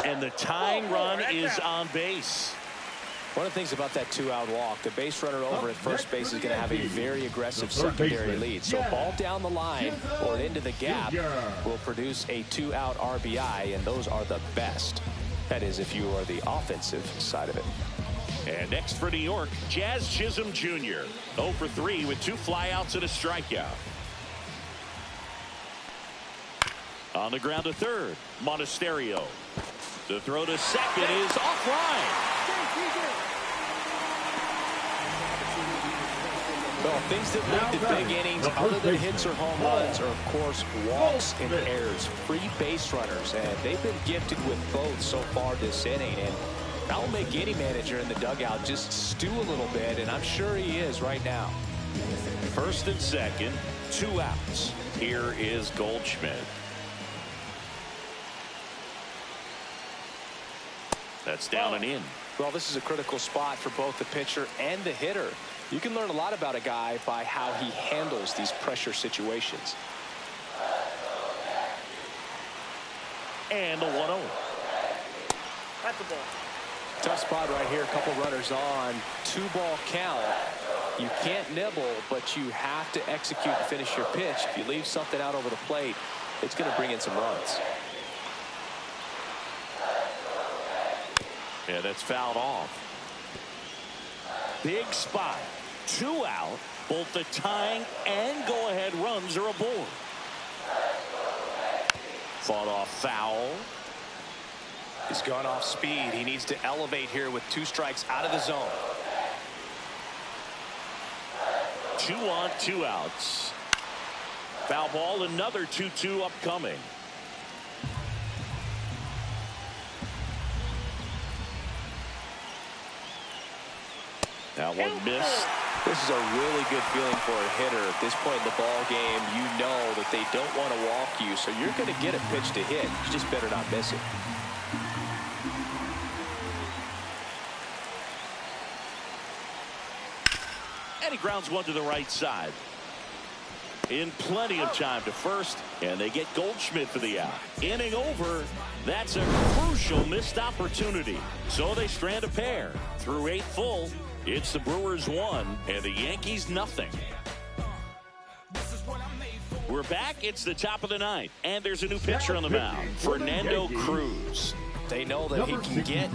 And the tying run is on base. One of the things about that 2-out walk, the base runner over at first base is going to have a very aggressive secondary lead. So ball down the line or into the gap will produce a 2-out RBI, and those are the best. That is, if you are the offensive side of it. And next for New York, Jazz Chisholm Jr. 0 for 3 with 2 flyouts and a strikeout. On the ground to third, Monasterio. The throw to second is offline. Well, things that lead to big innings other than hits or home runs are, of course, walks and errors, free base runners, and they've been gifted with both so far this inning. And that will make any manager in the dugout just stew a little bit, and I'm sure he is right now. First and second, 2 outs. Here is Goldschmidt. That's down and in. Well, this is a critical spot for both the pitcher and the hitter. You can learn a lot about a guy by how he handles these pressure situations. And the 1-0. That's the ball. Tough spot right here. A couple runners on. 2-ball count. You can't nibble, but you have to execute and finish your pitch. If you leave something out over the plate, it's going to bring in some runs. Yeah, that's fouled off. Big spot. 2 out. Both the tying and go-ahead runs are aboard. Fought off foul. He's gone off speed. He needs to elevate here with 2 strikes out of the zone. 2 on, 2 outs. Foul ball, another 2-2 upcoming. That one missed. This is a really good feeling for a hitter. At this point in the ball game, you know that they don't want to walk you, so you're going to get a pitch to hit. You just better not miss it. And he grounds one to the right side. In plenty of time to first, and they get Goldschmidt for the out. Inning over. That's a crucial missed opportunity. So they strand a pair. Through 8 full, it's the Brewers 1 and the Yankees nothing. We're back. It's the top of the 9th, and there's a new pitcher on the mound, Fernando Cruz. They know that he can get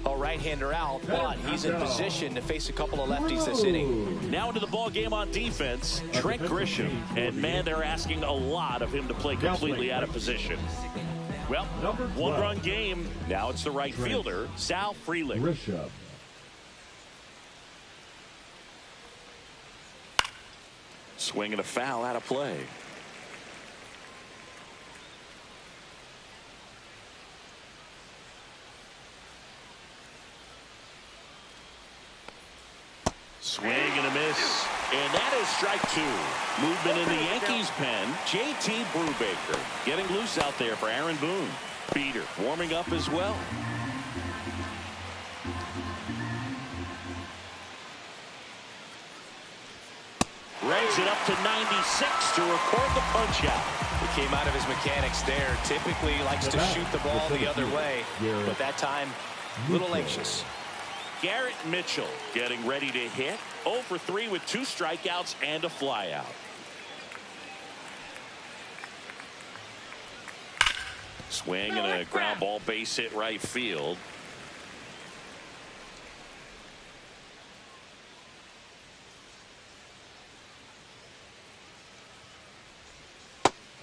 a right-hander out, but he's in position to face a couple of lefties this inning. Now into the ball game on defense, Trent Grisham. And, man, they're asking a lot of him to play completely out of position. Well, 1-run game. Now it's the right fielder, Sal Frelick. Swing and a foul out of play. Swing and a miss. And that is strike 2. Movement in the Yankees pen. JT Brubaker getting loose out there for Aaron Boone. Peter warming up as well. Raise it up to 96 to record the punch out. He came out of his mechanics there. Typically likes to shoot the ball the other way, but that time a little anxious. Garrett Mitchell getting ready to hit. 0 for 3 with 2 strikeouts and a flyout. Swing and a ground ball base hit right field.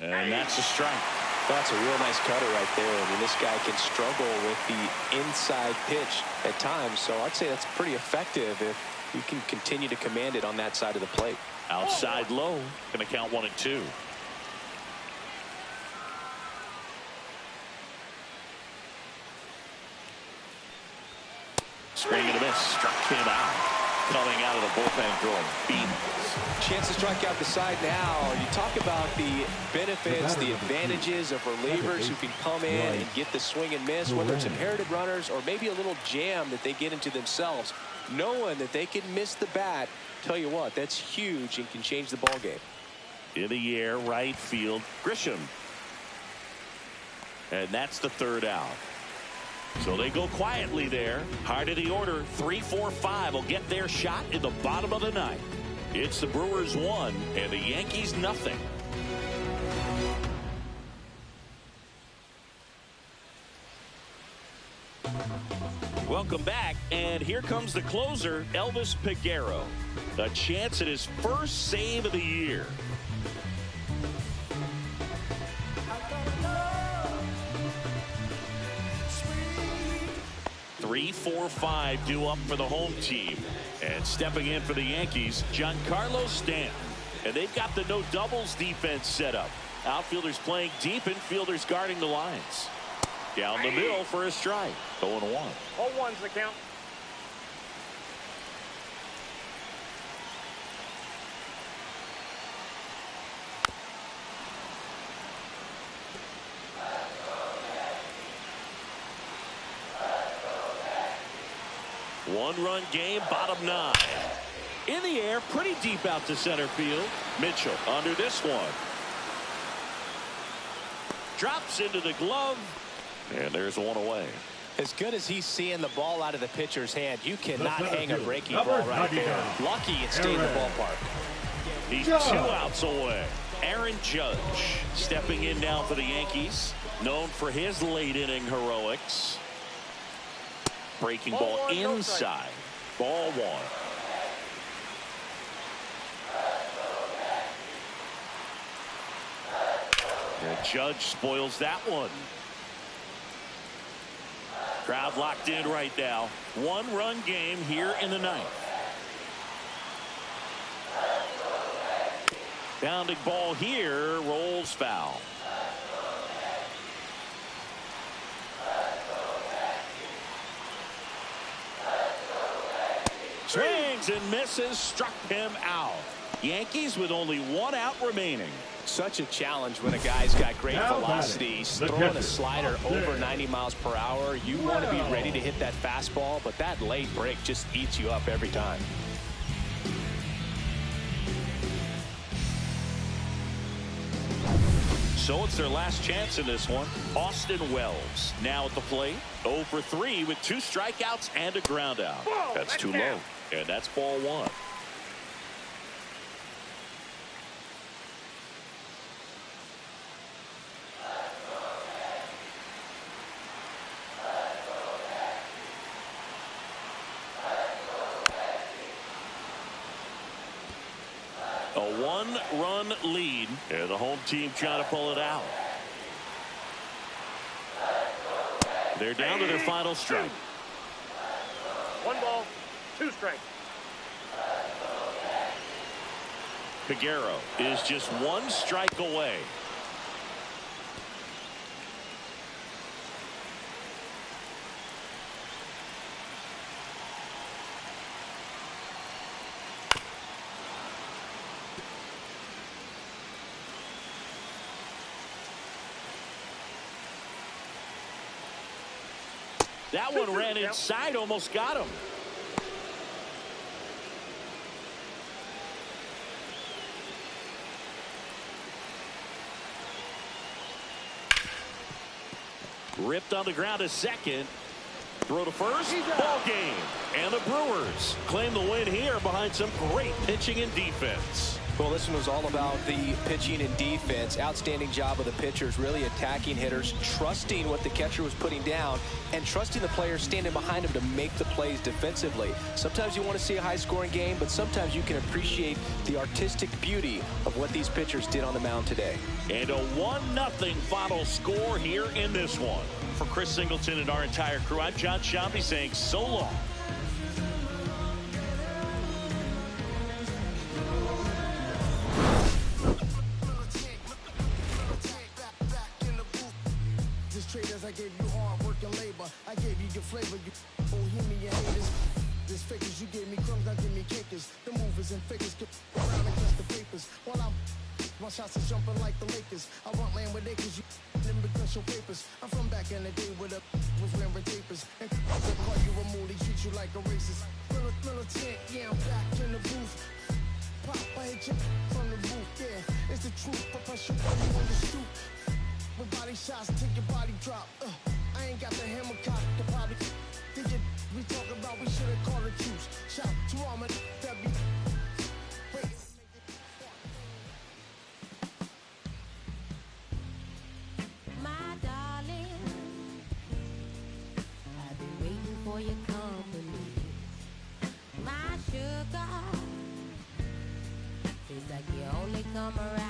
And that's a strike. That's a real nice cutter right there. I mean, this guy can struggle with the inside pitch at times, so I'd say that's pretty effective if you can continue to command it on that side of the plate. Outside low. Going to count 1 and 2. Swing and a miss. Struck him out. Coming out of the bullpen throwing beans. Chance to strike out the side now. You talk about the benefits, the advantages of relievers who can come in and get the swing and miss, whether it's inherited runners or maybe a little jam that they get into themselves. Knowing that they can miss the bat, tell you what, that's huge and can change the ball game. In the air, right field, Grisham. And that's the 3rd out. So they go quietly there. Hard of the order. 3, 4, 5 will get their shot in the bottom of the 9th. It's the Brewers 1 and the Yankees nothing. Welcome back, and here comes the closer, Elvis Peguero. A chance at his first save of the year. 3, 4, 5 due up for the home team. And stepping in for the Yankees, Giancarlo Stanton. And they've got the no doubles defense set up. Outfielders playing deep, infielders guarding the lines. Down the middle for a strike. 0-1. 0-1's the count. One-run game, bottom 9. In the air, pretty deep out to center field. Mitchell under this one. Drops into the glove. And there's one away. As good as he's seeing the ball out of the pitcher's hand, you cannot hang a breaking ball right there. Lucky it stayed in the ballpark. He's 2 outs away. Aaron Judge stepping in now for the Yankees. Known for his late inning heroics. Breaking ball inside. Ball 1. And Judge spoils that one. Crowd locked in right now. One-run game here in the 9th. Bounding ball here, rolls foul. Swings and misses, struck him out. Yankees with only 1 out remaining. Such a challenge when a guy's got great velocity. He's throwing a slider over 90 miles per hour. You want to be ready to hit that fastball, but that late break just eats you up every time. So it's their last chance in this one. Austin Wells now at the plate. 0 for 3 with 2 strikeouts and a ground out. That's too low. And that's ball 1. A 1-run lead, and the home team trying to pull it out. They're down to their final strike. 1 ball, 2 strikes. Figueroa is just 1 strike away. That one ran inside, almost got him. Ripped on the ground to second. Throw to first. Ball game. And the Brewers claim the win here behind some great pitching and defense. Well, this one was all about the pitching and defense. Outstanding job of the pitchers, really attacking hitters, trusting what the catcher was putting down, and trusting the players standing behind him to make the plays defensively. Sometimes you want to see a high-scoring game, but sometimes you can appreciate the artistic beauty of what these pitchers did on the mound today. And a 1-0 final score here in this one. For Chris Singleton and our entire crew, I'm John Shambi saying so long. I gave you hard work and labor. I gave you your flavor. You bohemian haters. This fakers. You gave me crumbs. Now give me cakers. The movers and fakers get around and catch the papers. While I'm my shots is jumping like the Lakers. I want land with acres. You them because your papers. I'm from back in the day with a was wearing tapers. And they call you a mooly, treat you like a racist. Militant, yeah, I'm back in the booth. Pop, I hit you from the roof. Yeah, it's the truth. I press you on the stoop. With body shots, take your body drop. I ain't got the hammer cock, the body. Did you we talk about we should have called a truce. Shout to all my that be. Wait. My darling, I've been waiting for your company. My sugar, feels like you only come around